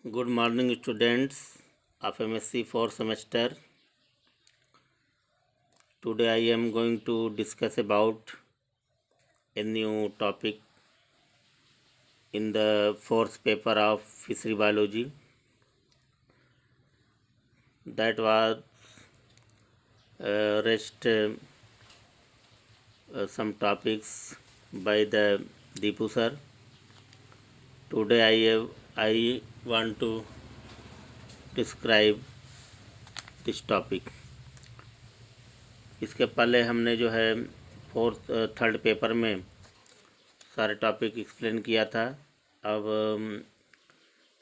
Good morning, students of MSc 4th semester. Today I am going to discuss about a new topic in the fourth paper of fishery biology. That was rest some topics by the Deepu sir. Today I want to describe this topic. इसके पहले हमने जो है third paper में सारे topic explain किया था। अब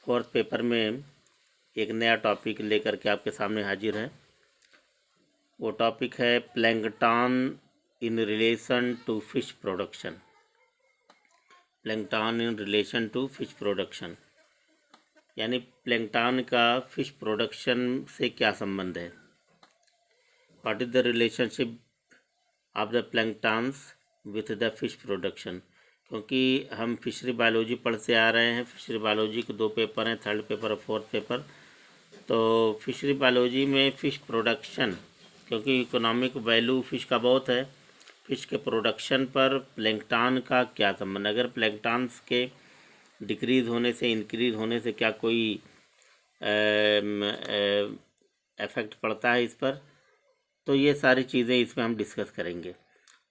फोर्थ पेपर में एक नया टॉपिक लेकर के आपके सामने हाजिर है। वो टॉपिक है plankton in relation to fish production. Plankton in relation to fish production यानी प्लैंकटन का फिश प्रोडक्शन से क्या संबंध है। What is the relationship of the planktons with the fish production. क्योंकि हम फिशरी बायोलॉजी पढ़ते आ रहे हैं। फिशरी बायोलॉजी के दो पेपर हैं, थर्ड पेपर और फोर्थ पेपर। तो फिशरी बायोलॉजी में फ़िश प्रोडक्शन, क्योंकि इकोनॉमिक वैल्यू फ़िश का बहुत है, फ़िश के प्रोडक्शन पर प्लैंकटन का क्या संबंध। अगर प्लैंकटन्स के डिक्रीज़ होने से इंक्रीज़ होने से क्या कोई इफ़ेक्ट पड़ता है इस पर, तो ये सारी चीज़ें इसमें हम डिस्कस करेंगे।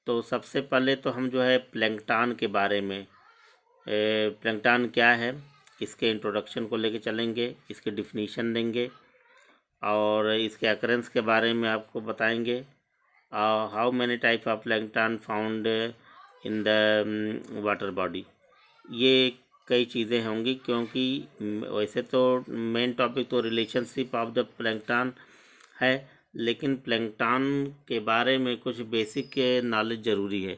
तो सबसे पहले तो हम जो है प्लैंकटन के बारे में, प्लैंकटन क्या है, इसके इंट्रोडक्शन को लेके चलेंगे, इसके डिफिनीशन देंगे और इसके अकरेंस के बारे में आपको बताएंगे। How many type of plankton found in the water body. ये कई चीज़ें होंगी, क्योंकि वैसे तो मेन टॉपिक तो रिलेशनशिप ऑफ द प्लैंकटन है, लेकिन प्लैंकटन के बारे में कुछ बेसिक नॉलेज ज़रूरी है।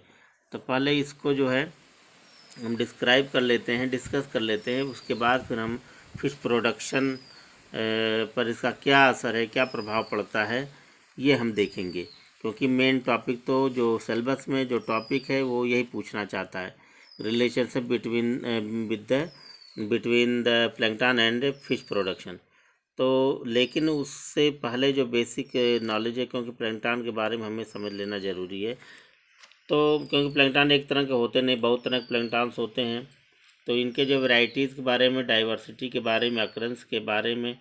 तो पहले इसको जो है हम डिस्क्राइब कर लेते हैं, डिस्कस कर लेते हैं। उसके बाद फिर हम फिश प्रोडक्शन पर इसका क्या असर है, क्या प्रभाव पड़ता है, ये हम देखेंगे। क्योंकि मेन टॉपिक तो जो सिलेबस में जो टॉपिक है वो यही पूछना चाहता है, relationship between the plankton and fish production. तो लेकिन उससे पहले जो बेसिक नॉलेज है, क्योंकि प्लैंकटन के बारे में हमें समझ लेना ज़रूरी है। तो क्योंकि प्लैंकटन एक तरह के होते नहीं, बहुत तरह के प्लैंकटन्स होते हैं। तो इनके जो वैरायटीज़ के बारे में, डाइवर्सिटी के बारे में, अकरेंस के बारे में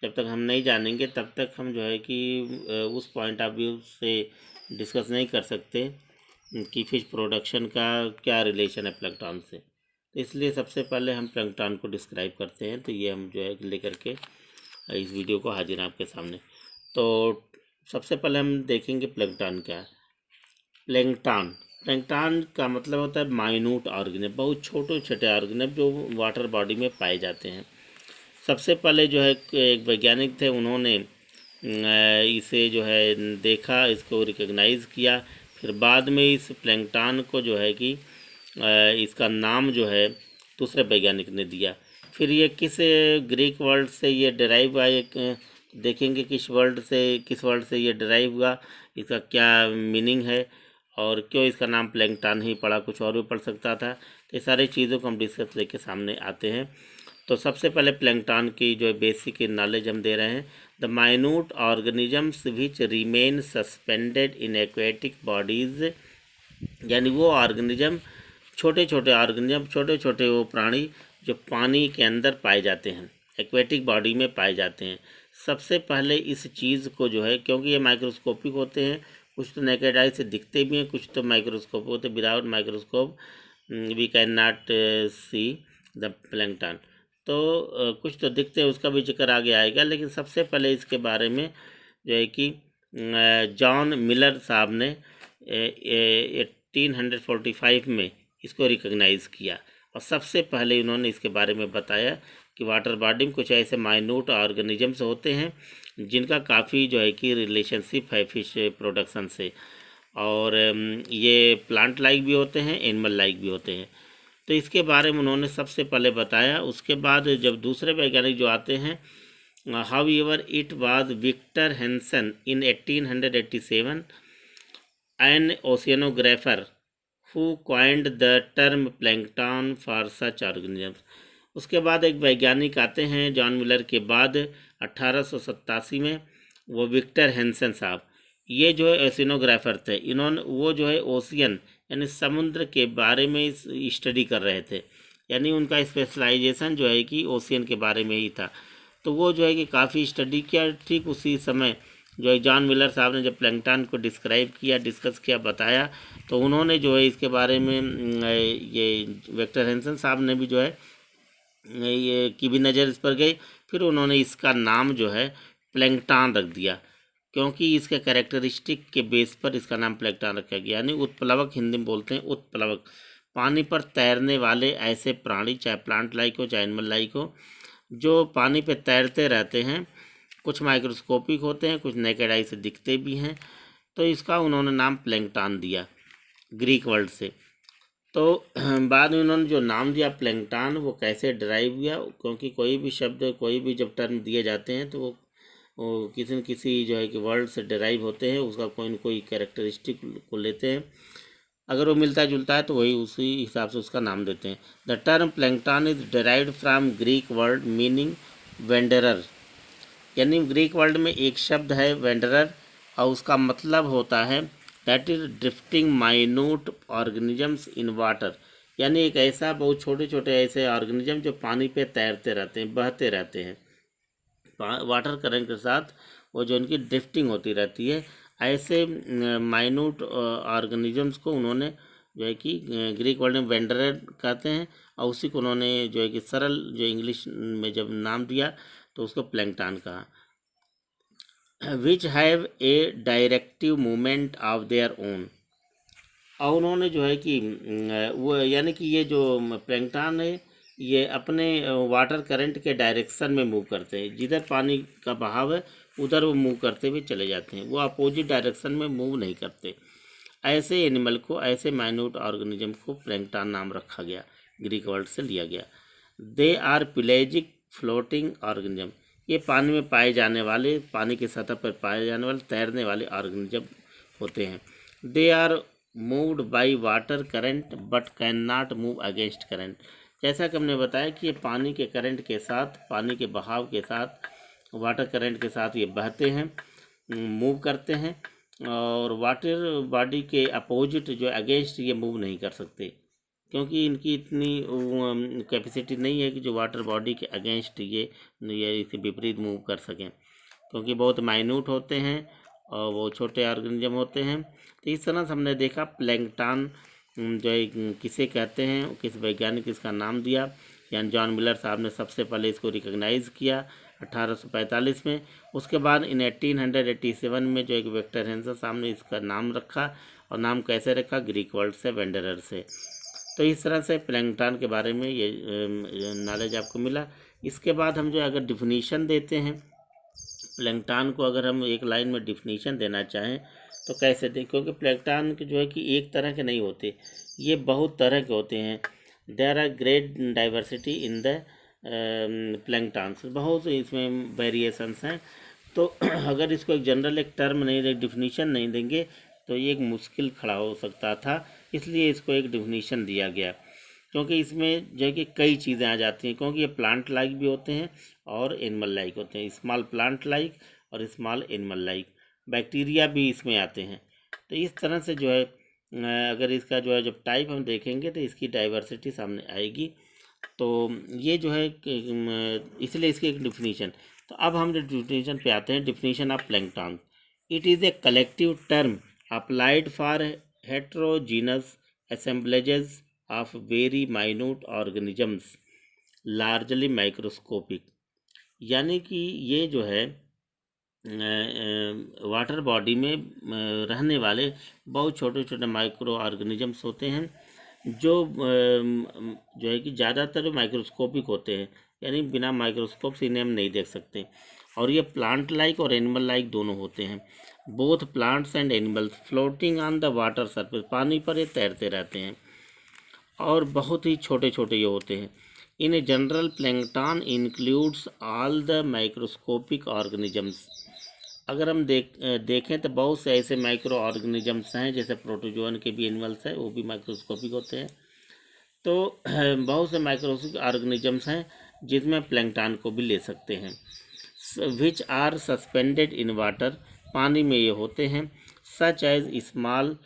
जब तक हम नहीं जानेंगे तब तक हम जो है कि उस पॉइंट ऑफ व्यू से डिस्कस नहीं कर सकते कि फिश प्रोडक्शन का क्या रिलेशन है प्लैंकटन से। तो इसलिए सबसे पहले हम प्लैंकटन को डिस्क्राइब करते हैं। तो ये हम जो है लेकर के इस वीडियो को हाजिर हैं आपके सामने। तो सबसे पहले हम देखेंगे प्लैंकटन क्या है। प्लैंकटन का मतलब होता है माइन्यूट ऑर्गेनिज्म, बहुत छोटे छोटे ऑर्गेनिज्म जो वाटर बॉडी में पाए जाते हैं। सबसे पहले जो है एक वैज्ञानिक थे, उन्होंने इसे जो है देखा, इसको रिकग्नाइज़ किया। फिर बाद में इस प्लैंकटन को जो है कि इसका नाम जो है दूसरे वैज्ञानिक ने दिया। फिर ये किस ग्रीक वर्ड से ये डिराइव हुआ, एक देखेंगे किस वर्ड से ये डिराइव हुआ, इसका क्या मीनिंग है और क्यों इसका नाम प्लैंकटन ही पड़ा, कुछ और भी पढ़ सकता था। तो ये सारी चीज़ों को हम डिस्कस लेके सामने आते हैं। तो सबसे पहले प्लैंकटन की जो बेसिक नॉलेज हम दे रहे हैं। The minute organisms which remain suspended in aquatic bodies, यानी वो ऑर्गेनिज्म, छोटे छोटे ऑर्गेनिज्म, छोटे छोटे वो प्राणी जो पानी के अंदर पाए जाते हैं, एक्वेटिक बॉडी में पाए जाते हैं। सबसे पहले इस चीज़ को जो है, क्योंकि ये माइक्रोस्कोपिक होते हैं, कुछ तो नेकेड आई से दिखते भी हैं, कुछ तो माइक्रोस्कोप होते हैं। Without microscope we can not see the plankton. तो कुछ तो दिखते हैं, उसका भी जिक्र आगे आएगा। लेकिन सबसे पहले इसके बारे में जो है कि जॉन मिलर साहब ने 1845 में इसको रिकग्नाइज़ किया और सबसे पहले इन्होंने इसके बारे में बताया कि वाटर बॉडी में कुछ ऐसे माइन्यूट ऑर्गेनिजम्स होते हैं जिनका काफ़ी जो है कि रिलेशनशिप है फिश प्रोडक्शन से, और ये प्लांट लाइक भी होते हैं, एनिमल लाइक भी होते हैं। तो इसके बारे में उन्होंने सबसे पहले बताया। उसके बाद जब दूसरे वैज्ञानिक जो आते हैं, however it was Victor Hensen in 1887 an oceanographer who coined the term plankton for such organisms। उसके बाद एक वैज्ञानिक आते हैं जॉन मिलर के बाद 1887 में, वो विक्टर हैंसन साहब। ये जो है ओशिनोग्राफर थे, इन्होंने वो जो है ओशियन यानी समुद्र के बारे में स्टडी कर रहे थे, यानी उनका स्पेशलाइजेशन जो है कि ओशियन के बारे में ही था। तो वो जो है कि काफ़ी स्टडी किया। ठीक उसी समय जो है जॉन मिलर साहब ने जब प्लैंकटन को डिस्क्राइब किया, डिस्कस किया, बताया, तो उन्होंने जो है इसके बारे में ये विक्टर हैंसन साहब ने भी जो है ये की भी नज़र इस पर गई। फिर उन्होंने इसका नाम जो है प्लैंकटन रख दिया, क्योंकि इसके कैरेक्टरिस्टिक के बेस पर इसका नाम प्लैंकटन रखा गया। यानी उत्प्लवक, हिंदी में बोलते हैं उत्प्लवक, पानी पर तैरने वाले ऐसे प्राणी, चाहे प्लांट लाइक हो चाहे एनिमल लाइक हो, जो पानी पे तैरते रहते हैं। कुछ माइक्रोस्कोपिक होते हैं, कुछ नेकेड आई से दिखते भी हैं। तो इसका उन्होंने नाम प्लैंकटन दिया ग्रीक वर्ड से। तो बाद में उन्होंने जो नाम दिया प्लैंकटन, वो कैसे डराइव हुआ, क्योंकि कोई भी शब्द, कोई भी जब टर्म दिए जाते हैं तो वो किसी न किसी जो है कि वर्ड से डराइव होते हैं, उसका कोई न कोई कैरेक्टरिस्टिक को लेते हैं। अगर वो मिलता जुलता है तो वही उसी हिसाब से उसका नाम देते हैं। The term plankton is derived from Greek word meaning wanderer, यानी ग्रीक वर्ड में एक शब्द है वेंडरर, और उसका मतलब होता है that is drifting minute organisms in water, यानी एक ऐसा बहुत छोटे छोटे ऐसे ऑर्गेनिज्म जो पानी पे तैरते रहते हैं, बहते रहते हैं वाटर करंट के साथ, वो जो उनकी ड्रिफ्टिंग होती रहती है, ऐसे माइन्यूट ऑर्गेनिजम्स को उन्होंने जो है कि ग्रीक वर्ड में वेंडरर कहते हैं, और उसी को उन्होंने जो है कि सरल जो इंग्लिश में जब नाम दिया तो उसको प्लैंकटन कहा। Which have a directive movement of their own, और उन्होंने जो है कि वो यानी कि ये जो प्लैंकटन है ये अपने वाटर करंट के डायरेक्शन में मूव करते हैं, जिधर पानी का बहाव है उधर वो मूव करते हुए चले जाते हैं, वो अपोजिट डायरेक्शन में मूव नहीं करते। ऐसे एनिमल को, ऐसे माइन्यूट ऑर्गेनिज्म को प्लैंकटन नाम रखा गया, ग्रीक वर्ड से लिया गया। दे आर पेलेजिक फ्लोटिंग ऑर्गेनिज्म, ये पानी में पाए जाने वाले, पानी की सतह पर पाए जाने वाले तैरने वाले ऑर्गेनिज्म होते हैं। They are moved by water current but can not move against current, जैसा कि हमने बताया कि ये पानी के करंट के साथ, पानी के बहाव के साथ, वाटर करंट के साथ ये बहते हैं, मूव करते हैं, और वाटर बॉडी के अपोजिट जो अगेंस्ट ये मूव नहीं कर सकते, क्योंकि इनकी इतनी कैपेसिटी नहीं है कि जो वाटर बॉडी के अगेंस्ट ये इसके विपरीत मूव कर सकें, क्योंकि बहुत माइन्यूट होते हैं और वो छोटे ऑर्गेनिज्म होते हैं। तो इस तरह से हमने देखा प्लैंकटन जो है किसे कहते हैं, किस वैज्ञानिक इसका नाम दिया, यानी जॉन मिलर साहब ने सबसे पहले इसको रिकॉग्नाइज़ किया 1845 में। उसके बाद इन 1887 में जो एक विक्टर हैंसन साहब ने इसका नाम रखा, और नाम कैसे रखा, ग्रीक वर्ड से, वेंडरर से। तो इस तरह से प्लैंकटन के बारे में ये नॉलेज आपको मिला। इसके बाद हम जो अगर डिफिनीशन देते हैं प्लैंकटन को, अगर हम एक लाइन में डिफिनीशन देना चाहें तो कैसे दें, क्योंकि प्लैंकटन जो है कि एक तरह के नहीं होते, ये बहुत तरह के होते हैं। There are great diversity in the planktons, बहुत इसमें वेरिएशंस हैं। तो अगर इसको एक जनरल एक टर्म नहीं, एक डिफिनीशन नहीं देंगे तो ये एक मुश्किल खड़ा हो सकता था, इसलिए इसको एक डिफिनीशन दिया गया, क्योंकि इसमें जो है कि कई चीज़ें आ जाती हैं, क्योंकि ये प्लांट लाइक भी होते हैं और एनिमल लाइक होते हैं, स्मॉल प्लांट लाइक और स्मॉल एनिमल लाइक, बैक्टीरिया भी इसमें आते हैं। तो इस तरह से जो है अगर इसका जो है जब टाइप हम देखेंगे तो इसकी डाइवर्सिटी सामने आएगी। तो ये जो है इसलिए इसकी एक डिफिनीशन। तो अब हम जो डिफिनीशन पे आते हैं, definition of plankton, it is a collective term applied for heterogeneous assemblages of very minute organisms largely microscopic, यानी कि ये जो है वाटर बॉडी में रहने वाले बहुत छोटे छोटे माइक्रो ऑर्गेनिजम्स होते हैं, जो है कि ज़्यादातर माइक्रोस्कोपिक होते हैं, यानी बिना माइक्रोस्कोप से इन्हें हम नहीं देख सकते, और ये प्लांट लाइक और एनिमल लाइक दोनों होते हैं। Both plants and animals floating on the water surface, पानी पर ये तैरते रहते हैं, और बहुत ही छोटे छोटे ये होते हैं। In a general plankton includes all the microscopic organisms, अगर हम देखें तो बहुत से ऐसे माइक्रो ऑर्गेनिजम्स हैं, जैसे प्रोटोजोअन के भी एनिमल्स हैं, वो भी माइक्रोस्कोपिक होते हैं। तो बहुत से माइक्रोस्कोपिक ऑर्गेनिजम्स हैं जिसमें प्लैंकटन को भी ले सकते हैं। Which are suspended in water, पानी में ये होते हैं। सच एज स्मॉल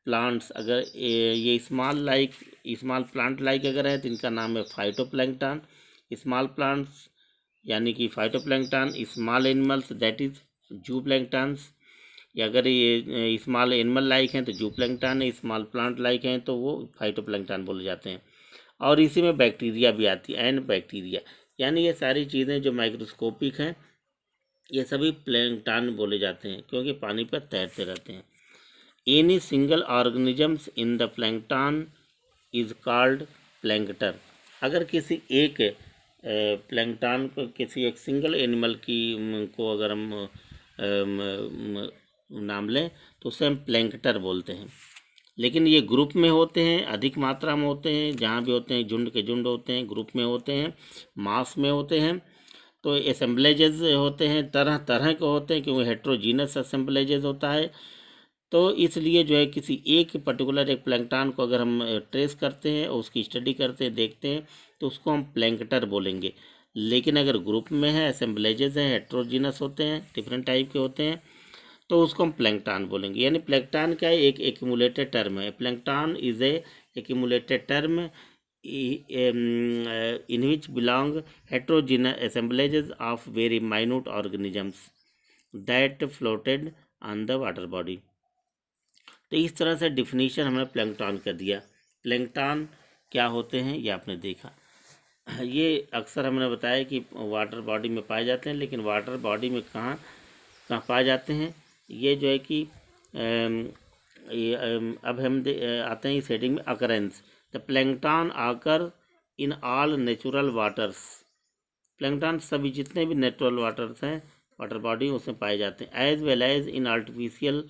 प्लांट्स, अगर ये स्मॉल प्लांट लाइक अगर है तो इनका नाम है फाइटोप्लैंक्टन। स्मॉल प्लांट्स यानी कि phytoplankton, small animals that is zooplanktons, या अगर ये स्मॉल एनिमल लाइक हैं तो जूप्लैंक्टन है, स्मॉल प्लांट लाइक हैं तो वो फाइटोप्लैंक्टन बोले जाते हैं। और इसी में बैक्टीरिया भी आती है, एंड बैक्टीरिया, यानी ये सारी चीज़ें जो माइक्रोस्कोपिक हैं ये सभी प्लैंक्टन बोले जाते हैं क्योंकि पानी पर तैरते रहते हैं। Any single organisms in the plankton is called plankter. अगर किसी एक प्लैंक्टन को, किसी एक सिंगल एनिमल की को अगर हम नाम लें तो उसे हम प्लैंक्टर बोलते हैं। लेकिन ये ग्रुप में होते हैं, अधिक मात्रा में होते हैं, जहाँ भी होते हैं झुंड के झुंड होते हैं, ग्रुप में होते हैं, मास में होते हैं। तो असेंबलेजेस होते हैं, तरह तरह के होते हैं क्योंकि हेट्रोजीनस असेंबलेजेस होता है। तो इसलिए जो है किसी एक पर्टिकुलर एक प्लैंक्टन को अगर हम ट्रेस करते हैं और उसकी स्टडी करते हैं, देखते हैं, तो उसको हम प्लैंक्टर बोलेंगे। लेकिन अगर ग्रुप में है, असेंबलेजेस हैं, हेट्रोजीनस होते हैं, डिफरेंट टाइप के होते हैं, तो उसको हम प्लैंक्टन बोलेंगे। यानी प्लैंक्टन क्या है, एक एक्यूमुलेटेड टर्म है। Plankton is a accumulated term in which belong heterogeneous assemblages of very minute organisms that floated on the water body। तो इस तरह से डिफिनीशन हमने प्लैंक्टन का दिया। प्लैंक्टन क्या होते हैं ये आपने देखा। ये अक्सर हमने बताया कि वाटर बॉडी में पाए जाते हैं, लेकिन वाटर बॉडी में कहाँ कहाँ पाए जाते हैं ये जो है कि अब हम आते हैं इस हेडिंग में occurrence. The plankton occur in all natural waters. Plankton सभी जितने भी नेचुरल वाटर्स हैं, वाटर बॉडी उसमें पाए जाते हैं। As well as in artificial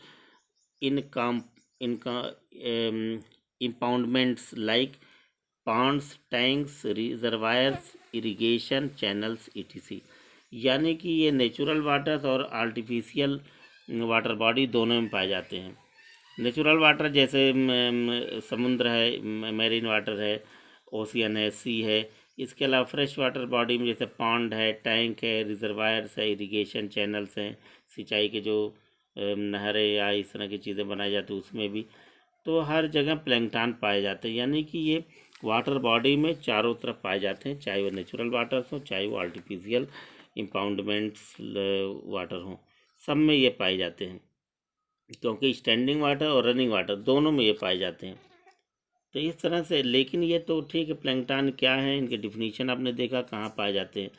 impoundments like ponds, tanks, reservoirs, irrigation channels etc। यानी कि ये नेचुरल वाटर्स और आर्टिफिशियल वाटर बॉडी दोनों में पाए जाते हैं। नेचुरल वाटर जैसे समुद्र है, मैरीन वाटर है, ओशियन है, सी है। इसके अलावा फ्रेश वाटर बॉडी में जैसे पॉन्ड है, टैंक है, रिजर्वायर्स है, इरिगेशन चैनल्स हैं, सिंचाई के जो नहरें या इस तरह की चीज़ें बनाई जाती हैं उसमें भी। तो हर जगह प्लैंक्टन पाए जाते हैं। यानी कि ये वाटर बॉडी में चारों तरफ पाए जाते हैं, चाहे वो नेचुरल वाटर्स हो, चाहे वो आर्टिफिशियल इम्पाउंडमेंट्स वाटर हों, सब में ये पाए जाते हैं क्योंकि स्टैंडिंग वाटर और रनिंग वाटर दोनों में ये पाए जाते हैं। तो इस तरह से, लेकिन ये तो ठीक है, प्लैंक्टन क्या है, इनके डिफिनीशन आपने देखा कहाँ पाए जाते हैं।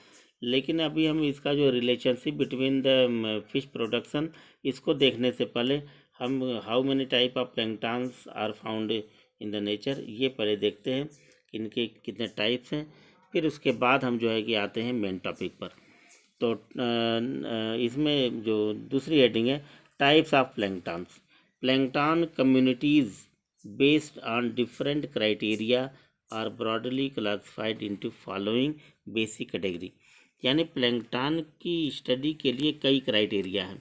लेकिन अभी हम इसका जो relationship between the fish production, इसको देखने से पहले हम how many type of planktons are found in the nature, ये पहले देखते हैं कि इनके कितने टाइप्स हैं। फिर उसके बाद हम जो है कि आते हैं मेन टॉपिक पर। तो इसमें जो दूसरी हेडिंग है types of planktons. Plankton communities based on different criteria are broadly classified into following basic category। यानी प्लैंक्टन की स्टडी के लिए कई क्राइटेरिया हैं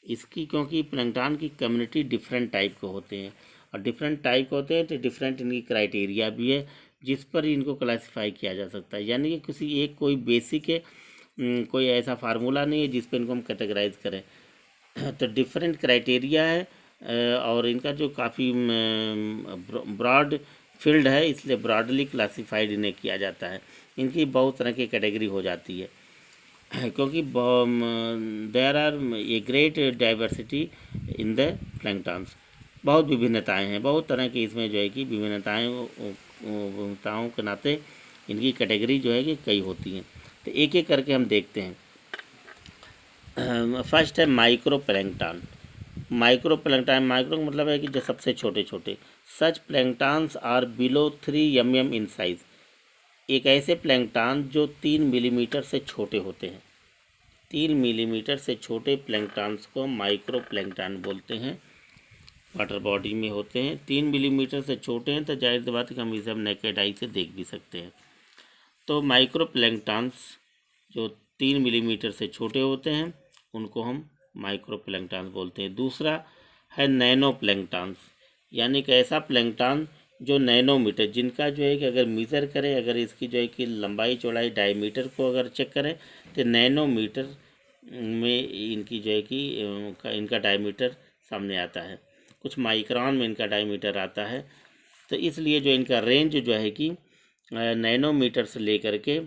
इसकी, क्योंकि प्लैंक्टन की कम्युनिटी डिफरेंट टाइप के होते हैं और डिफरेंट टाइप होते हैं तो डिफरेंट इनकी क्राइटेरिया भी है जिस पर इनको क्लासीफाई किया जा सकता है। यानी कि किसी एक कोई बेसिक है, कोई ऐसा फार्मूला नहीं है जिस पर इनको हम कैटेगराइज करें। तो डिफरेंट क्राइटेरिया है और इनका जो काफ़ी ब्रॉड फील्ड है, इसलिए ब्रॉडली क्लासिफाइड इन्हें किया जाता है। इनकी बहुत तरह की कैटेगरी हो जाती है क्योंकि there are a great diversity in the planktons. बहुत विभिन्नताएं हैं, बहुत तरह की इसमें जो है कि विभिन्नताओं के नाते इनकी कैटेगरी जो है कि कई होती हैं। तो एक एक करके हम देखते हैं। फर्स्ट है micro plankton. Micro plankton, micro मतलब है कि जो सबसे छोटे छोटे। Such planktons are below 3 mm in size. एक ऐसे प्लैंक्टन जो 3 मिलीमीटर से छोटे होते हैं। 3 मिलीमीटर से छोटे प्लैंक्टन्स को माइक्रो प्लैंक्टन बोलते हैं। वाटर बॉडी में होते हैं, 3 मिलीमीटर से छोटे हैं तो जाहिर सी बात है कि हम इसे हम नेकेड आई से देख भी सकते हैं। तो माइक्रो प्लैंक्टन्स जो 3 मिलीमीटर से छोटे होते हैं उनको हम माइक्रो प्लैंक्टन बोलते हैं। दूसरा है नैनो प्लैंक्टन्स, यानी कि ऐसा प्लैंक्टन जो नैनोमीटर, जिनका जो है कि अगर मीज़र करें, अगर इसकी जो है कि लंबाई चौड़ाई डायमीटर को अगर चेक करें तो नैनोमीटर में इनकी जो है कि इनका डायमीटर सामने आता है। कुछ माइक्रोन में इनका डायमीटर आता है। तो इसलिए जो इनका रेंज जो है कि नैनोमीटर से लेकर के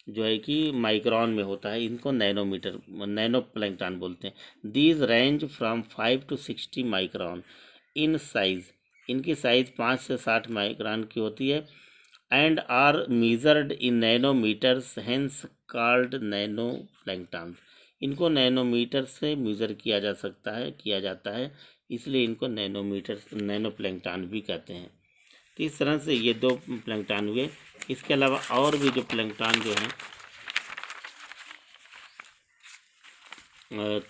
जो है कि माइक्रोन में होता है, इनको नैनोमीटर नैनो प्लैंकटन बोलते हैं। These range from 5 to 60 micron in size, इनकी साइज़ 5 से 60 माइक्रोन की होती है। And are measured in nanometers, hence called nano plankton. इनको नैनोमीटर से मेज़र किया जाता है, इसलिए इनको नैनोमीटर नैनो प्लैंकटन भी कहते हैं। तो इस तरह से ये 2 प्लैंकटन हुए। इसके अलावा और भी जो प्लैंकटन जो हैं,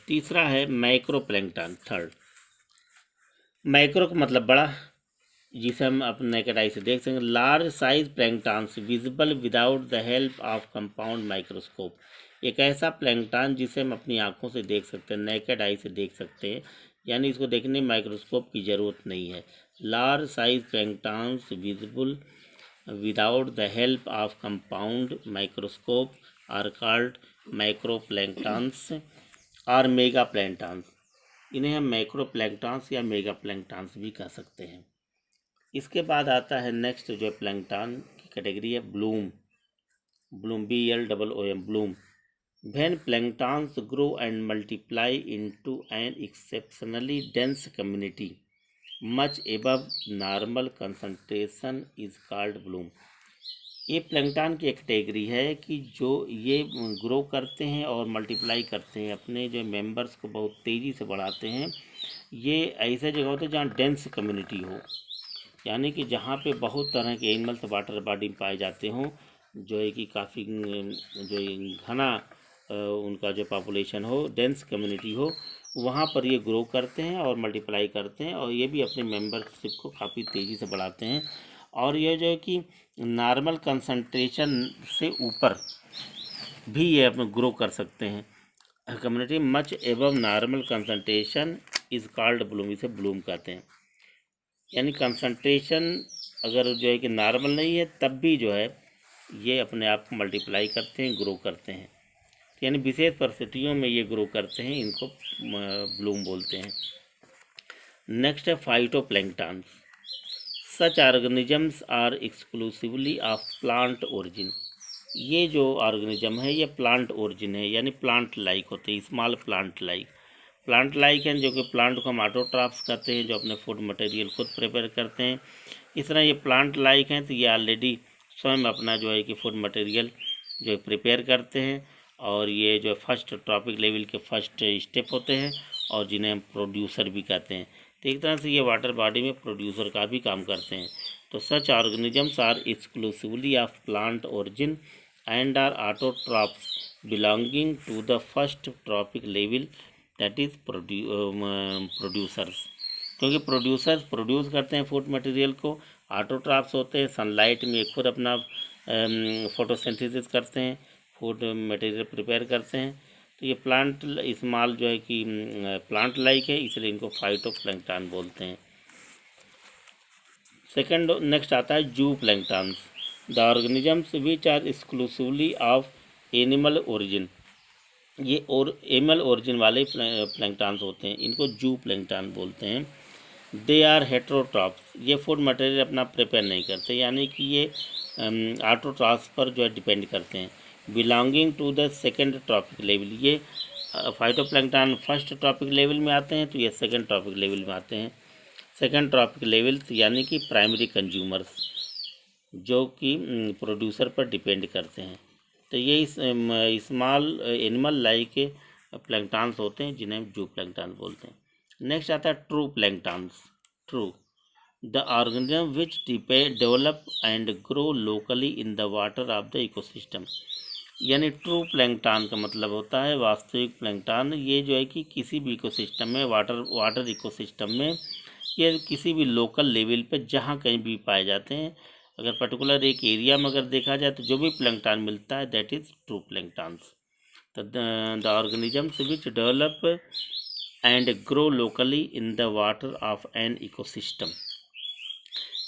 तीसरा है मैक्रो प्लैंकटन, थर्ड। मैक्रो का मतलब बड़ा, जिसे हम अपने नेकेड आई से देख सकते हैं। Large size planktons visible without the help of compound microscope. एक ऐसा प्लैंकटन जिसे हम अपनी आंखों से देख सकते हैं, नेकेड आई से देख सकते हैं, यानी इसको देखने में माइक्रोस्कोप की ज़रूरत नहीं है। Large size planktons visible without the help of compound microscope are called macro planktons और मेगा प्लैंकटन्स। इन्हें हम मैक्रो प्लैंकटन्स या मेगा प्लैंकटन्स भी कह सकते हैं। इसके बाद आता है नेक्स्ट जो प्लैंकटन की कैटेगरी है Bloom. BLOOM, Bloom. When planktons grow and multiply into an exceptionally dense community much above normal concentration is called bloom। ये प्लैंकटन की एक कैटेगरी है कि जो ये ग्रो करते हैं और मल्टीप्लाई करते हैं, अपने जो मेंबर्स को बहुत तेज़ी से बढ़ाते हैं। ये ऐसे जगह होते हैं जहाँ डेंस कम्युनिटी हो, यानी कि जहाँ पे बहुत तरह के एनिमल्स वाटर बॉडी में पाए जाते हों, जो है कि काफ़ी जो घना उनका जो पॉपुलेशन हो, डेंस कम्युनिटी हो, वहाँ पर ये ग्रो करते हैं और मल्टीप्लाई करते हैं, और ये भी अपने मेंबरशिप को काफ़ी तेज़ी से बढ़ाते हैं। और ये जो है कि नॉर्मल कंसंट्रेशन से ऊपर भी ये अपने ग्रो कर सकते हैं। Community much above normal concentration is called Bloom, इसे ब्लूम कहते हैं। यानी कंसंट्रेशन अगर जो है कि नॉर्मल नहीं है, तब भी जो है ये अपने आप को मल्टीप्लाई करते हैं, ग्रो करते हैं। यानी विशेष परिस्थितियों में ये ग्रो करते हैं, इनको ब्लूम बोलते हैं। नेक्स्ट है phytoplanktons. Such organisms are exclusively of plant origin. ये जो ऑर्गेनिज्म है ये प्लांट ओरिजिन है, यानी प्लांट लाइक होते हैं, स्मॉल प्लांट लाइक हैं, जो कि प्लांट को हम ऑटोट्रॉफ्स कहते हैं, जो अपने फूड मटेरियल खुद प्रिपेयर करते हैं। इस तरह ये प्लांट लाइक हैं, तो ये ऑलरेडी स्वयं अपना जो है कि फूड मटेरियल जो है प्रिपेयर करते हैं, और ये जो फर्स्ट ट्रॉपिक लेवल के फर्स्ट स्टेप होते हैं, और जिन्हें हम प्रोड्यूसर भी कहते हैं। तो एक तरह से ये वाटर बॉडी में प्रोड्यूसर का भी काम करते हैं। तो such organisms are exclusively of plant origin and are autotrophs belonging to the first trophic level, that is producers. क्योंकि प्रोड्यूसर्स प्रोड्यूस करते हैं फूड मटेरियल को, ऑटोट्रॉफ्स होते हैं, सनलाइट में खुद अपना फोटोसिंथेसिस करते हैं, फूड मटेरियल प्रिपेयर करते हैं। तो ये प्लांट स्मॉल जो है कि प्लांट लाइक है, इसलिए इनको फाइटोप्लैंक्टन बोलते हैं। सेकंड नेक्स्ट आता है zoo planktons, the organisms which are exclusively of animal origin. ये और एनिमल ओरिजिन वाले प्लैंक्टन्स होते हैं, इनको जू प्लैंक्टन बोलते हैं। दे आर हेट्रोट्रॉप्स, ये फूड मटेरियल अपना प्रिपेयर नहीं करते, यानी कि ये ऑटोट्रॉप्स पर जो है डिपेंड करते हैं। Belonging to the second trophic level, ये फाइटोप्लैंक्टन फर्स्ट ट्रॉपिक लेवल में आते हैं, तो ये सेकेंड ट्रॉपिक लेवल में आते हैं। सेकेंड ट्रॉपिक लेवल यानी कि प्राइमरी कंज्यूमर्स, जो कि प्रोड्यूसर पर डिपेंड करते हैं। तो ये स्मॉल एनिमल लाइक प्लैंक्टन्स होते हैं, जिन्हें जू प्लैंक्टन बोलते हैं। नेक्स्ट आता है true planktons. True, the organism which develop and grow locally in the water of the ecosystem. यानी ट्रू प्लैंक्टन का मतलब होता है वास्तविक प्लैंक्टन। ये जो है कि किसी भी इकोसिस्टम में, वाटर इकोसिस्टम में, ये किसी भी लोकल लेवल पे जहाँ कहीं भी पाए जाते हैं। अगर पर्टिकुलर एक एरिया में अगर देखा जाए तो जो भी प्लैंक्टन मिलता है, that is true planktons. The organisms which develop and grow locally in the water of an ecosystem.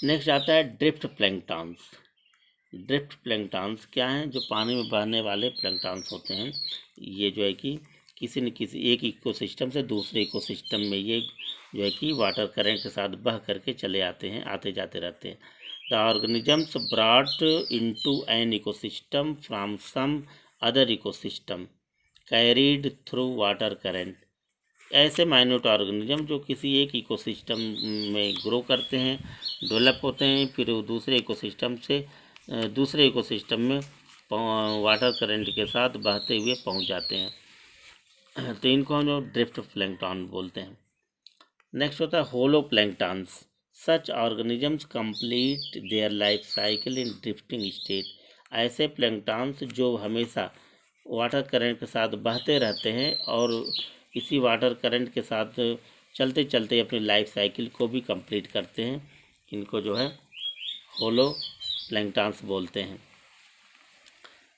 Next आता है ड्रिफ्ट प्लैंक्टन्स। ड्रिफ्ट प्लैंक्टन्स क्या हैं? जो पानी में बहने वाले प्लैंक्टन्स होते हैं। ये जो है कि किसी न किसी एक इकोसिस्टम से दूसरे इकोसिस्टम में ये जो है कि वाटर करंट के साथ बह करके चले आते हैं, आते जाते रहते हैं। The organisms brought into an ecosystem from some other ecosystem carried through water current. ऐसे माइन्यूट ऑर्गेनिज्म जो किसी एक इकोसिस्टम में ग्रो करते हैं, डेवलप होते हैं, फिर वो दूसरे इकोसिस्टम में वाटर करंट के साथ बहते हुए पहुंच जाते हैं। तो इनको हम लोग ड्रिफ्ट प्लैंक्टन बोलते हैं। नेक्स्ट होता है holoplanktons. Such organisms complete their life cycle in drifting state. ऐसे प्लैंक्टन्स जो हमेशा वाटर करंट के साथ बहते रहते हैं और इसी वाटर करंट के साथ चलते चलते अपनी लाइफ साइकिल को भी कंप्लीट करते हैं, इनको जो है होलो प्लैंक्टन्स बोलते हैं।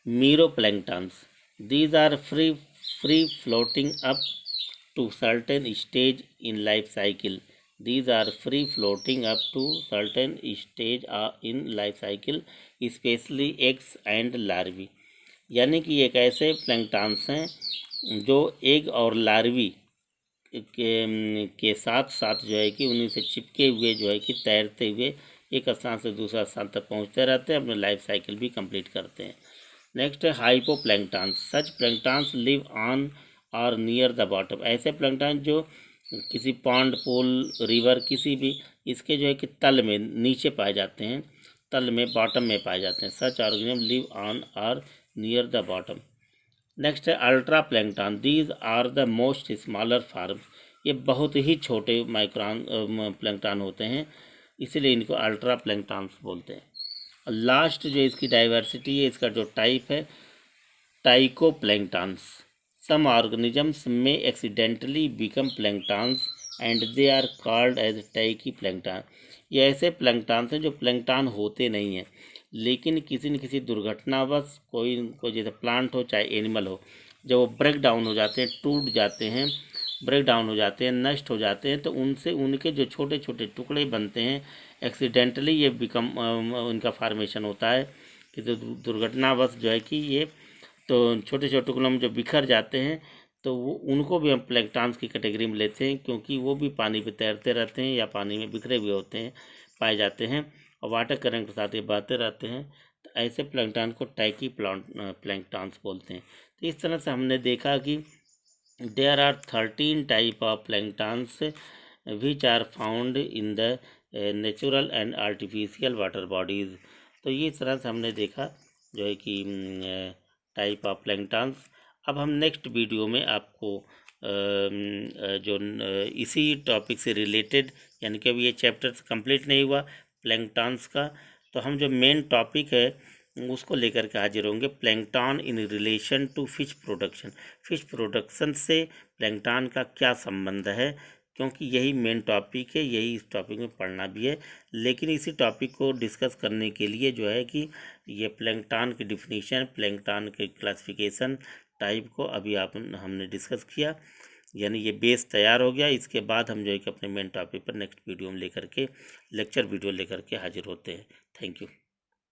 Mero planktons, these are free floating up to certain stage in life cycle. These are free floating up to certain stage in life cycle, especially eggs and larvae। यानी कि एक ऐसे प्लैंक्टन्स हैं जो एग और larvae के साथ साथ जो है कि उन्हीं से चिपके हुए जो है कि तैरते हुए एक स्थान से दूसरा स्थान तक पहुंचते रहते हैं, अपने लाइफ साइकिल भी कंप्लीट करते हैं। नेक्स्ट है hypo planktons. Such planktons live on और नियर द बॉटम। ऐसे प्लैंक्टन जो किसी पॉन्ड, पूल, रिवर किसी भी इसके जो है कि तल में नीचे पाए जाते हैं, तल में बॉटम में पाए जाते हैं। सच ऑर्गेनिज्म लिव ऑन और नियर द बॉटम। नेक्स्ट है ultra plankton. These are the most smaller forms. ये बहुत ही छोटे माइक्रोन प्लैंक्टन होते हैं, इसीलिए इनको अल्ट्रा प्लैंक्टन्स बोलते हैं। लास्ट जो इसकी डाइवर्सिटी है, इसका जो टाइप है टाइको planktons. Some organisms may accidentally become planktons and they are called as tachyplankton। ये ऐसे प्लैंक्टन्स हैं जो प्लैंक्टन होते नहीं हैं, लेकिन किसी न किसी दुर्घटनावश कोई जैसे प्लांट हो चाहे एनिमल हो, जब वो ब्रेक डाउन हो जाते हैं, टूट जाते हैं, ब्रेक डाउन हो जाते हैं, नष्ट हो जाते हैं, तो उनसे उनके जो छोटे छोटे टुकड़े बनते हैं, एक्सीडेंटली ये उनका फार्मेशन होता है कि तो दुर्घटनावश जो है कि ये तो छोटे छोटे टुकड़ों में जो बिखर जाते हैं, तो वो उनको भी हम प्लैंक्टन्स की कैटेगरी में लेते हैं, क्योंकि वो भी पानी पे तैरते रहते हैं या पानी में बिखरे हुए होते हैं, पाए जाते हैं और वाटर करंट के साथ ये बहते रहते हैं। तो ऐसे प्लैंक्टन को टैकी प्लैंक्टन्स बोलते हैं। तो इस तरह से हमने देखा कि there are 13 type of planktons which are found in the natural and artificial water bodies. तो ये इस तरह से हमने देखा जो है कि टाइप ऑफ प्लैंक्टन्स। अब हम नेक्स्ट वीडियो में आपको इसी टॉपिक से रिलेटेड, यानी कि अभी ये चैप्टर कंप्लीट नहीं हुआ प्लैंक्टन्स का, तो हम जो मेन टॉपिक है उसको लेकर के हाजिर होंगे। Plankton in relation to fish production. Fish production से प्लैंक्टन का क्या संबंध है, क्योंकि यही मेन टॉपिक है, यही इस टॉपिक में पढ़ना भी है। लेकिन इसी टॉपिक को डिस्कस करने के लिए जो है कि ये प्लैंक्टन की डिफिनीशन, प्लैंक्टन के क्लासिफिकेशन टाइप को अभी हमने डिस्कस किया, यानी ये बेस तैयार हो गया। इसके बाद हम जो है कि अपने मेन टॉपिक पर नेक्स्ट वीडियो में लेकर के लेक्चर वीडियो लेकर के हाजिर होते हैं। Thank you.